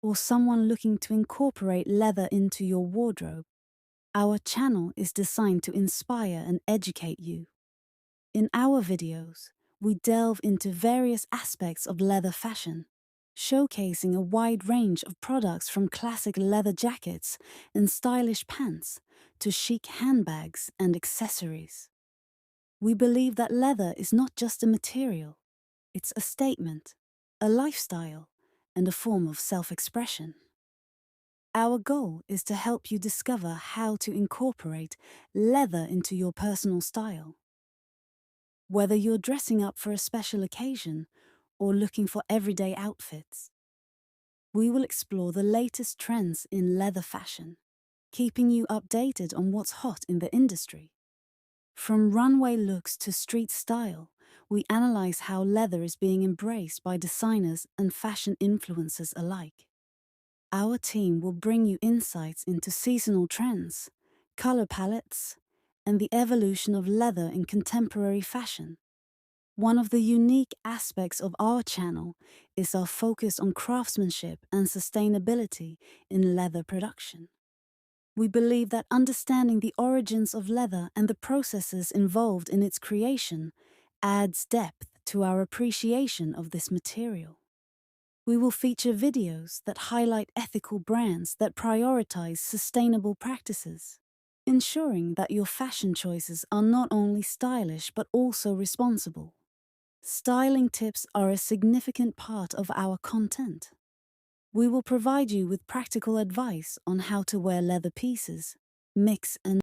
or someone looking to incorporate leather into your wardrobe, our channel is designed to inspire and educate you. In our videos, we delve into various aspects of leather fashion, showcasing a wide range of products from classic leather jackets and stylish pants to chic handbags and accessories. We believe that leather is not just a material, it's a statement, a lifestyle, and a form of self-expression. Our goal is to help you discover how to incorporate leather into your personal style. Whether you're dressing up for a special occasion or looking for everyday outfits, we will explore the latest trends in leather fashion, keeping you updated on what's hot in the industry. From runway looks to street style, we analyze how leather is being embraced by designers and fashion influencers alike. Our team will bring you insights into seasonal trends, color palettes, and the evolution of leather in contemporary fashion. One of the unique aspects of our channel is our focus on craftsmanship and sustainability in leather production. We believe that understanding the origins of leather and the processes involved in its creation adds depth to our appreciation of this material. We will feature videos that highlight ethical brands that prioritize sustainable practices, ensuring that your fashion choices are not only stylish but also responsible. Styling tips are a significant part of our content. We will provide you with practical advice on how to wear leather pieces, mix and